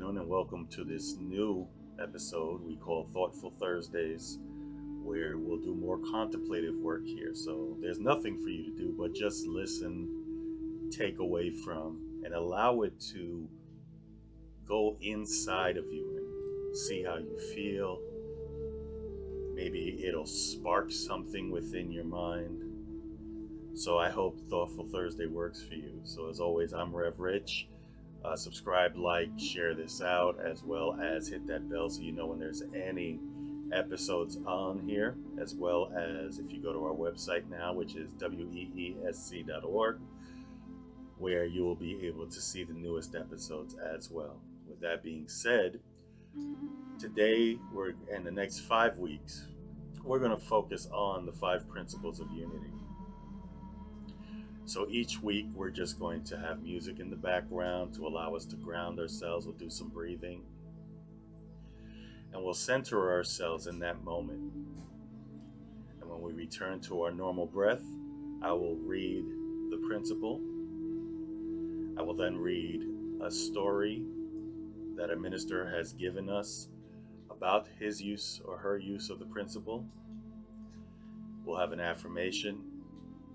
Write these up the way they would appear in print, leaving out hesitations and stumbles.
afternoon, and welcome to this new episode we call Thoughtful Thursdays, where we'll do more contemplative work here. So there's nothing for you to do but just listen, take away from, and allow it to go inside of you and see how you feel. Maybe it'll spark something within your mind. So I hope Thoughtful Thursday works for you. So as always, I'm Rev Rich. Subscribe, like, share this out, as well as hit that bell so you know when there's any episodes on here, as well as if you go to our website now, which is weesc.org, where you will be able to see the newest episodes as well. With that being said, today in the next 5 weeks, we're going to focus on the 5 principles of unity. So each week we're just going to have music in the background to allow us to ground ourselves. We'll do some breathing and we'll center ourselves in that moment. And when we return to our normal breath, I will read the principle. I will then read a story that a minister has given us about his use or her use of the principle. We'll have an affirmation,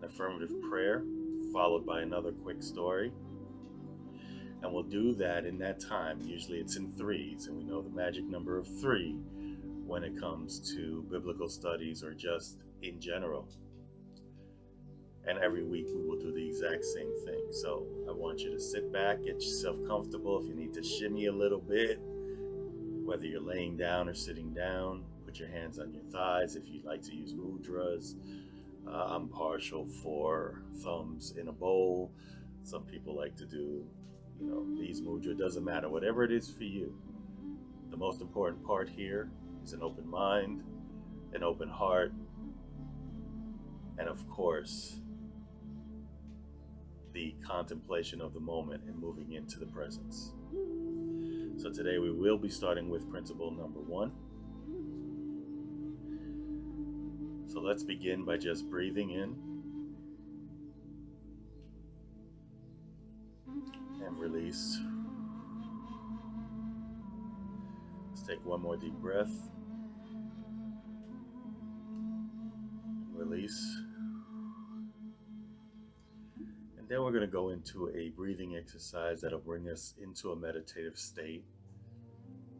an affirmative prayer, followed by another quick story. And we'll do that in that time. Usually it's in threes, and we know the magic number of 3 when it comes to biblical studies or just in general. And every week we will do the exact same thing. So I want you to sit back, get yourself comfortable. If you need to shimmy a little bit, whether you're laying down or sitting down, put your hands on your thighs. If you'd like to use mudras, I'm partial for thumbs in a bowl. Some people like to do, these mudras. Doesn't matter, whatever it is for you. The most important part here is an open mind, an open heart, and of course, the contemplation of the moment and moving into the presence. So today we will be starting with principle number 1. So let's begin by just breathing in and release. Let's take one more deep breath. Release. And then we're going to go into a breathing exercise that'll bring us into a meditative state.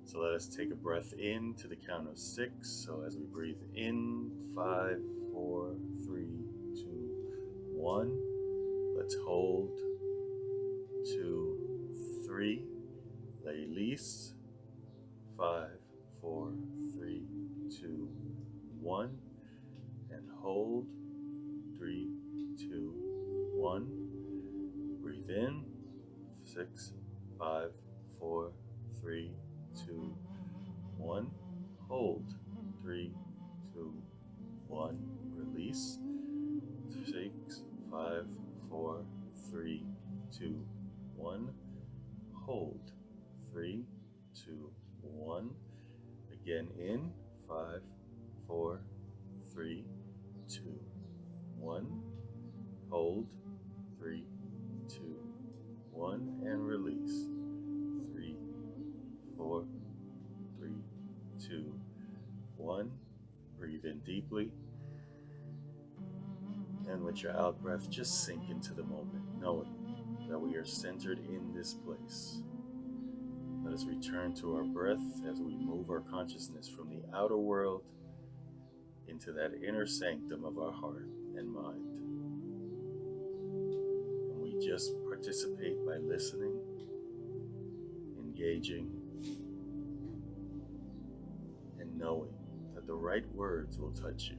So let us take a breath in to the count of 6. So as we breathe in, 5, 4, 3, 2, 1. Let's hold. 2, 3. Release. 5, 4, 3, 2, 1. And hold. 3, 2, 1. Breathe in. 6, 5, 4, 3, 2, 1. Hold. 3, 2, 1. Release. 6, 5, 4, 3, 2, 1. Hold. 3, 2, 1. Again in. 5, 4, 3, 2, 1. Hold. 3, 2, 1. And release. 3, 4, 3, 2, 1. Breathe in deeply. And with your out breath, just sink into the moment, knowing that we are centered in this place. Let us return to our breath as we move our consciousness from the outer world into that inner sanctum of our heart and mind. And we just participate by listening, engaging, and knowing that the right words will touch you.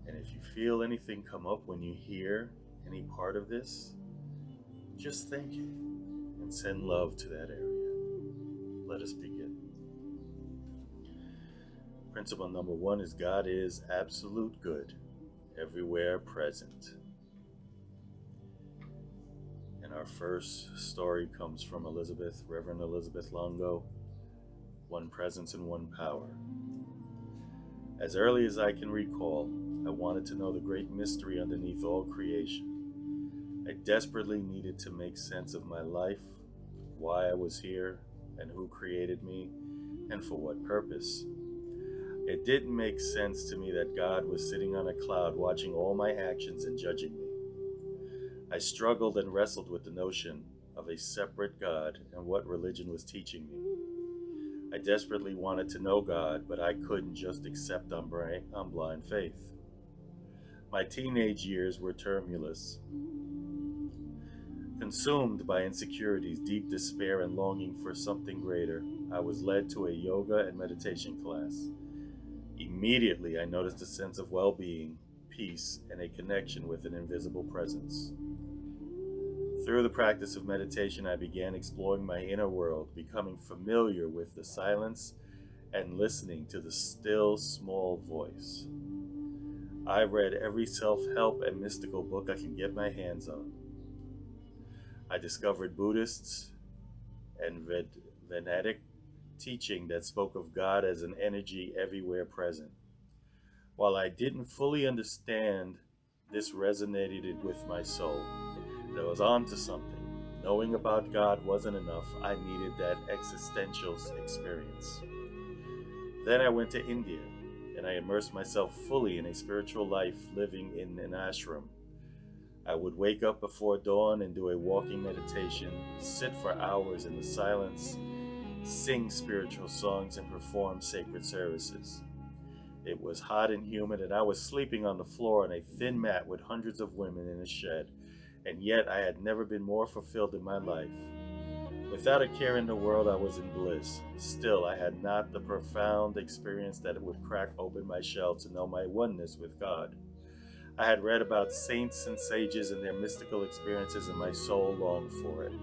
And if you feel anything come up when you hear any part of this, just thank it and send love to that area. Let us begin. Principle number 1 is God is absolute good, everywhere present. And our first story comes from Reverend Elizabeth Longo, One Presence and One Power. As early as I can recall, I wanted to know the great mystery underneath all creation. I desperately needed to make sense of my life, why I was here and who created me and for what purpose. It didn't make sense to me that God was sitting on a cloud watching all my actions and judging me. I struggled and wrestled with the notion of a separate God and what religion was teaching me. I desperately wanted to know God, but I couldn't just accept on blind faith. My teenage years were tumultuous. Consumed by insecurities, deep despair, and longing for something greater, I was led to a yoga and meditation class. Immediately, I noticed a sense of well-being, peace, and a connection with an invisible presence. Through the practice of meditation, I began exploring my inner world, becoming familiar with the silence and listening to the still, small voice. I read every self-help and mystical book I can get my hands on. I discovered Buddhists and Vedantic teaching that spoke of God as an energy everywhere present. While I didn't fully understand, this resonated with my soul. I was on to something. Knowing about God wasn't enough. I needed that existential experience. Then I went to India, and I immersed myself fully in a spiritual life living in an ashram. I would wake up before dawn and do a walking meditation, sit for hours in the silence, sing spiritual songs, and perform sacred services. It was hot and humid, and I was sleeping on the floor on a thin mat with hundreds of women in a shed, and yet I had never been more fulfilled in my life. Without a care in the world, I was in bliss. Still, I had not the profound experience that would crack open my shell to know my oneness with God. I had read about saints and sages and their mystical experiences, and my soul longed for it.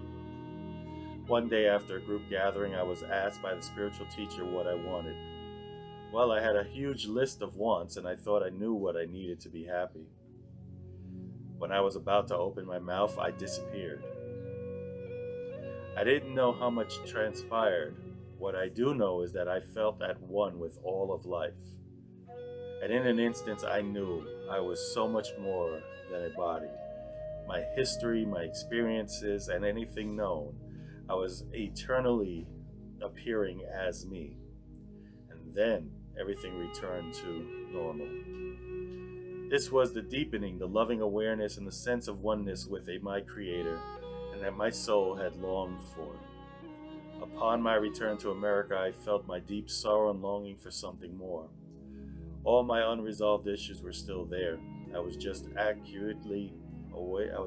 One day after a group gathering, I was asked by the spiritual teacher what I wanted. Well, I had a huge list of wants, and I thought I knew what I needed to be happy. When I was about to open my mouth, I disappeared. I didn't know how much transpired. What I do know is that I felt at one with all of life. And in an instant, I knew I was so much more than a body. My history, my experiences, and anything known, I was eternally appearing as me. And then everything returned to normal. This was the deepening, the loving awareness, and the sense of oneness with my Creator, and that my soul had longed for. Upon my return to America, I felt my deep sorrow and longing for something more. All my unresolved issues were still there. I was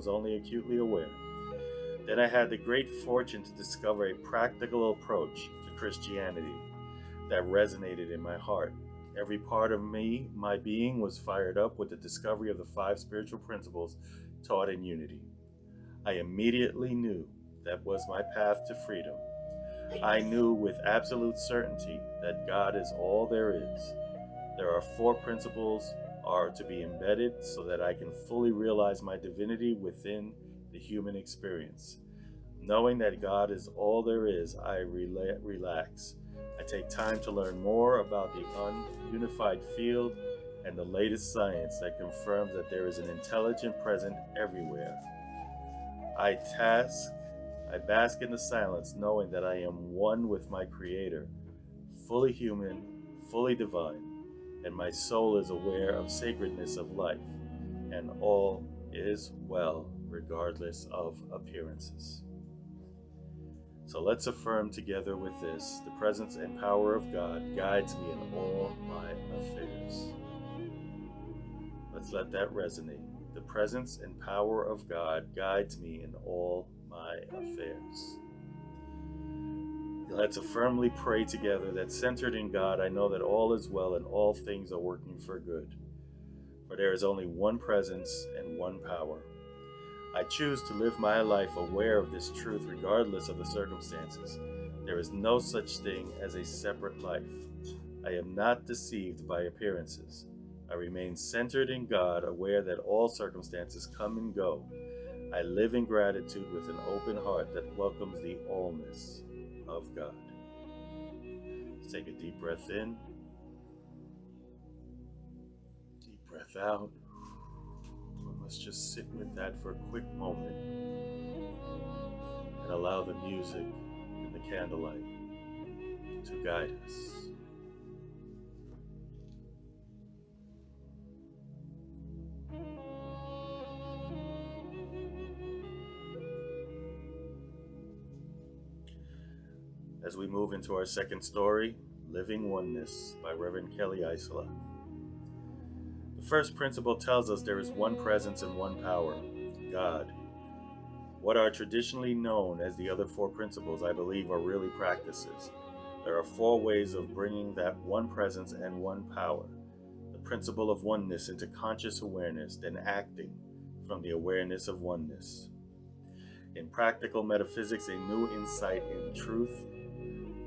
only acutely aware. Then I had the great fortune to discover a practical approach to Christianity that resonated in my heart. Every part of me, my being, was fired up with the discovery of the 5 spiritual principles taught in unity. I immediately knew that was my path to freedom. I knew with absolute certainty that God is all there is. There are 4 principles are to be embedded so that I can fully realize my divinity within the human experience. Knowing that God is all there is, I relax. I take time to learn more about the ununified field and the latest science that confirms that there is an intelligent present everywhere. I bask in the silence, knowing that I am one with my Creator, fully human, fully divine, and my soul is aware of sacredness of life, and all is well, regardless of appearances. So let's affirm together with this: the presence and power of God guides me in all my affairs. Let's let that resonate. The presence and power of God guides me in all my affairs. Let's affirmly pray together that, centered in God, I know that all is well and all things are working for good. For there is only one presence and one power. I choose to live my life aware of this truth regardless of the circumstances. There is no such thing as a separate life. I am not deceived by appearances. I remain centered in God, aware that all circumstances come and go. I live in gratitude with an open heart that welcomes the allness of God. Let's take a deep breath in, deep breath out. Let's just sit with that for a quick moment and allow the music candlelight to guide us. As we move into our second story, Living Oneness by Reverend Kelly Isola. The first principle tells us there is one presence and one power, God. What are traditionally known as the other four principles, I believe, are really practices. There are four ways of bringing that one presence and one power, the principle of oneness, into conscious awareness, then acting from the awareness of oneness. In Practical Metaphysics, A New Insight in Truth,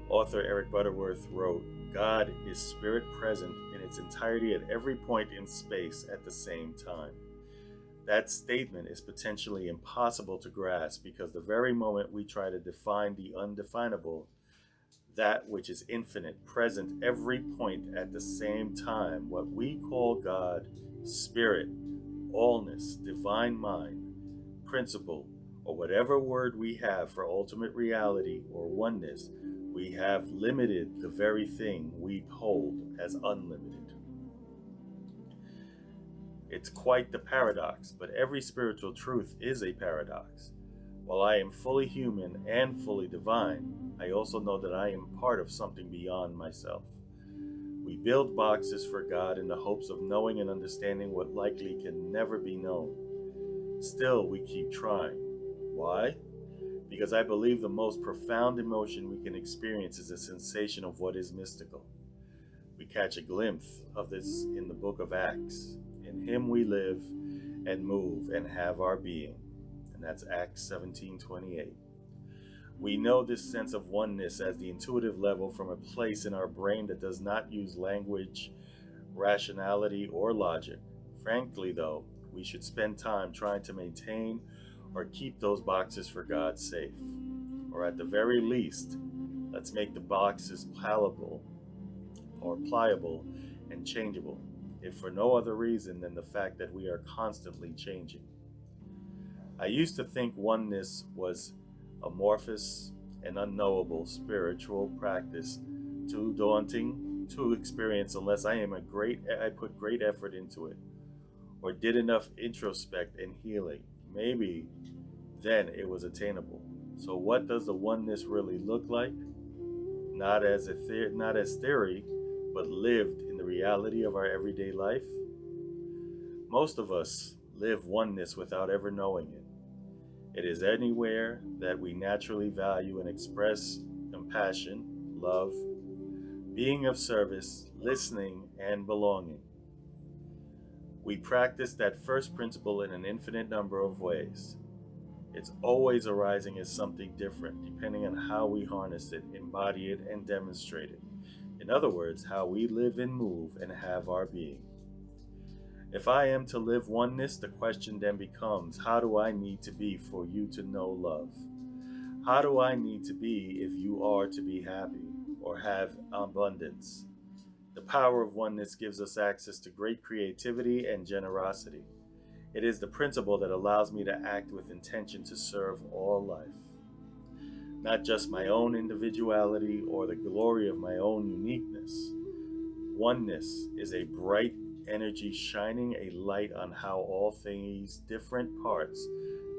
author Eric Butterworth wrote, God is spirit present in its entirety at every point in space at the same time. That statement is potentially impossible to grasp because the very moment we try to define the undefinable, that which is infinite, present every point at the same time, what we call God, spirit, allness, divine mind, principle, or whatever word we have for ultimate reality or oneness, we have limited the very thing we hold as unlimited. It's quite the paradox, but every spiritual truth is a paradox. While I am fully human and fully divine, I also know that I am part of something beyond myself. We build boxes for God in the hopes of knowing and understanding what likely can never be known. Still, we keep trying. Why? Because I believe the most profound emotion we can experience is a sensation of what is mystical. We catch a glimpse of this in the book of Acts. In him we live and move and have our being. And that's Acts 17:28. We know this sense of oneness as the intuitive level from a place in our brain that does not use language, rationality, or logic. Frankly, though, we should spend time trying to maintain or keep those boxes for God safe. Or at the very least, let's make the boxes palatable or pliable and changeable, if for no other reason than the fact that we are constantly changing. I used to think oneness was amorphous and unknowable spiritual practice, too daunting to experience unless I put great effort into it, or did enough introspect and healing. Maybe then it was attainable. So what does the oneness really look like? Not as theory, but lived in the reality of our everyday life. Most of us live oneness without ever knowing it. It is anywhere that we naturally value and express compassion, love, being of service, listening, and belonging. We practice that first principle in an infinite number of ways. It's always arising as something different, depending on how we harness it, embody it, and demonstrate it. In other words, how we live and move and have our being. If I am to live oneness, the question then becomes, how do I need to be for you to know love? How do I need to be if you are to be happy or have abundance? The power of oneness gives us access to great creativity and generosity. It is the principle that allows me to act with intention to serve all life. Not just my own individuality or the glory of my own uniqueness. Oneness is a bright energy shining a light on how all things, different parts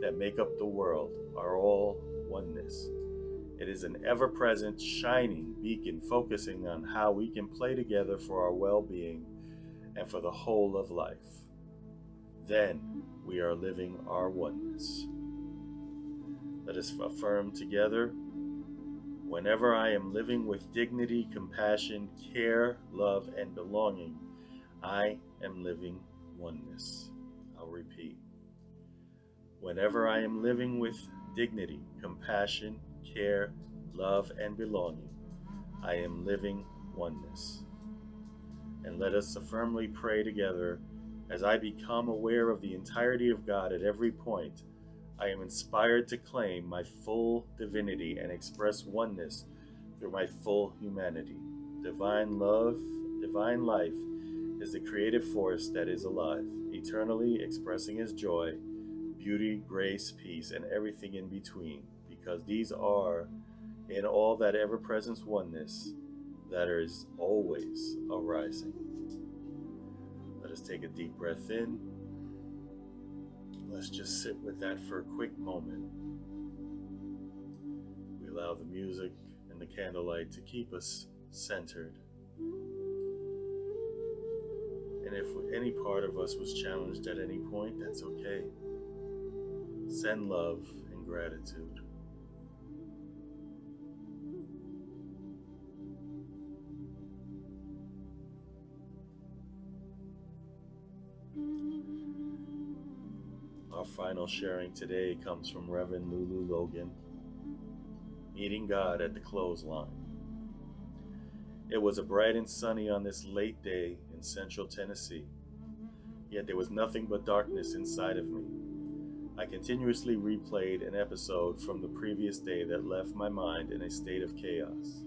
that make up the world, are all oneness. It is an ever-present, shining beacon focusing on how we can play together for our well-being and for the whole of life. Then we are living our oneness. Let us affirm together, whenever I am living with dignity, compassion, care, love, and belonging, I am living oneness. I'll repeat. Whenever I am living with dignity, compassion, care, love, and belonging, I am living oneness. And let us firmly pray together. As I become aware of the entirety of God at every point, I am inspired to claim my full divinity and express oneness through my full humanity. Divine love, divine life is the creative force that is alive, eternally expressing His joy, beauty, grace, peace, and everything in between, because these are in all that ever-present oneness that is always arising. Let us take a deep breath in. Let's just sit with that for a quick moment. We allow the music and the candlelight to keep us centered. And if any part of us was challenged at any point, that's okay. Send love and gratitude. Our final sharing today comes from Reverend Lulu Logan, Meeting God at the Clothesline. It was a bright and sunny on this late day in central Tennessee, yet there was nothing but darkness inside of me. I continuously replayed an episode from the previous day that left my mind in a state of chaos.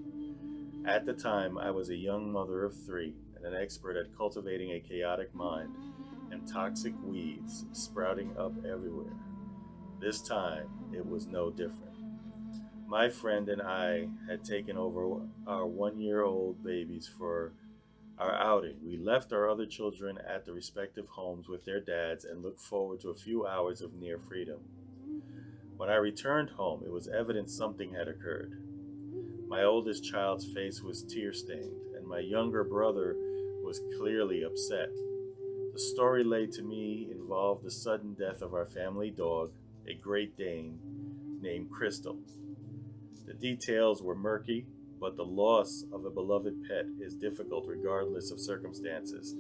At the time, I was a young mother of 3 and an expert at cultivating a chaotic mind and toxic weeds sprouting up everywhere. This time, it was no different. My friend and I had taken over our 1-year-old babies for our outing. We left our other children at the respective homes with their dads and looked forward to a few hours of near freedom. When I returned home, it was evident something had occurred. My oldest child's face was tear-stained, and my younger brother was clearly upset. The story laid to me involved the sudden death of our family dog, a Great Dane named Crystal. The details were murky, but the loss of a beloved pet is difficult regardless of circumstances,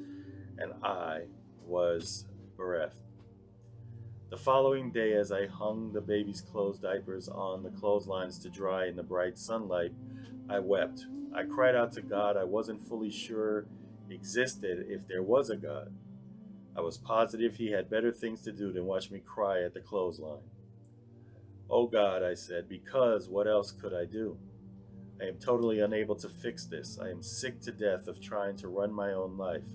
and I was bereft. The following day, as I hung the baby's clothes diapers on the clotheslines to dry in the bright sunlight, I wept. I cried out to God I wasn't fully sure existed if there was a God. I was positive he had better things to do than watch me cry at the clothesline. Oh God, I said, because what else could I do? I am totally unable to fix this. I am sick to death of trying to run my own life.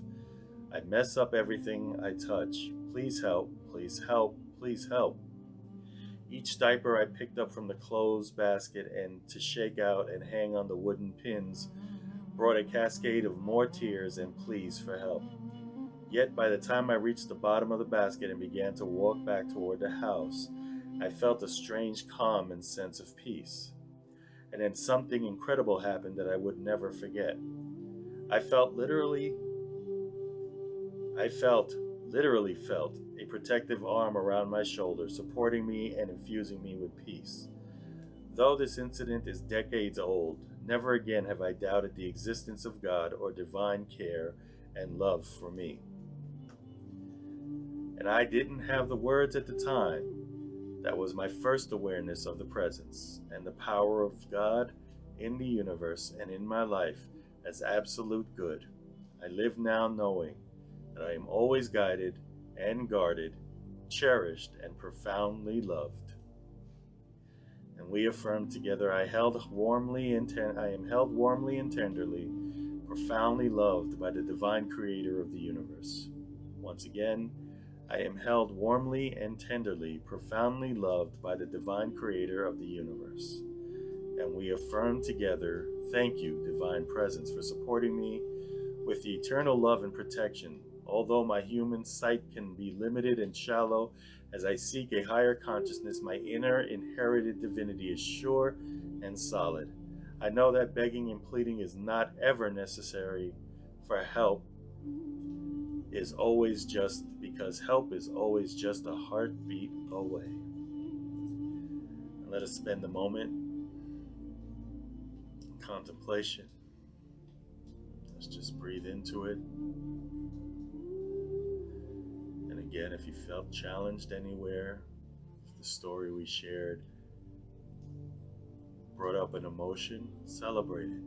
I mess up everything I touch. Please help, please help, please help. Each diaper I picked up from the clothes basket and to shake out and hang on the wooden pins brought a cascade of more tears and pleas for help. Yet by the time I reached the bottom of the basket and began to walk back toward the house, I felt a strange calm and sense of peace. And then something incredible happened that I would never forget. I literally felt a protective arm around my shoulder, supporting me and infusing me with peace. Though this incident is decades old, never again have I doubted the existence of God or divine care and love for me. And I didn't have the words at the time. That was my first awareness of the presence and the power of God in the universe and in my life as absolute good. I live now knowing that I am always guided and guarded, cherished and profoundly loved. And we affirm together, I am held warmly and tenderly, profoundly loved by the divine creator of the universe. Once again, I am held warmly and tenderly, profoundly loved by the divine creator of the universe. And we affirm together, thank you, divine presence, for supporting me with the eternal love and protection. Although my human sight can be limited and shallow, as I seek a higher consciousness, my inner inherited divinity is sure and solid. I know that begging and pleading is not ever necessary for help is always just because help is always just a heartbeat away. And let us spend a moment in contemplation. Let's just breathe into it. And again, if you felt challenged anywhere, if the story we shared brought up an emotion, celebrate it.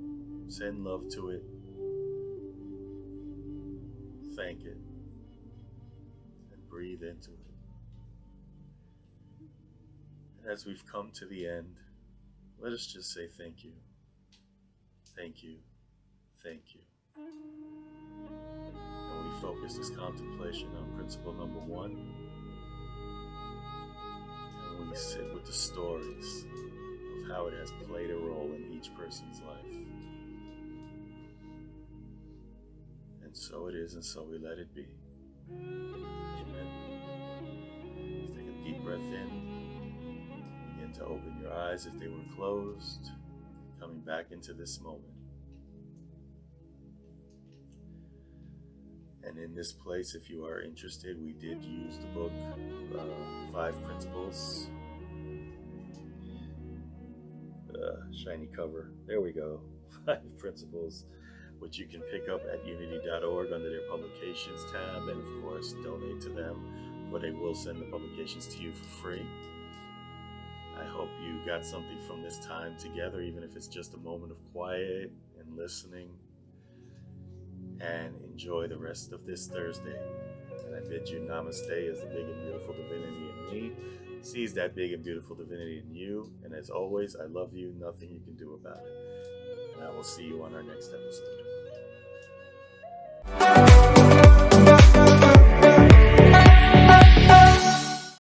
Send love to it. Thank it. And breathe into it. And as we've come to the end, let us just say thank you. Thank you. Thank you. And we focus this contemplation on principle number 1. And we sit with the stories of how it has played a role in each person's life. And so it is, and so we let it be. Amen. Let's take a deep breath in. Begin to open your eyes if they were closed. Coming back into this moment. And in this place, if you are interested, we did use the book, 5 Principles. Shiny cover. There we go. 5 Principles, which you can pick up at unity.org under their publications tab, and of course donate to them, where they will send the publications to you for free. I hope you got something from this time together, even if it's just a moment of quiet and listening. And enjoy the rest of this Thursday. And I bid you namaste as the big and beautiful divinity in me sees that big and beautiful divinity in you. And as always, I love you, nothing you can do about it. And I will see you on our next episode.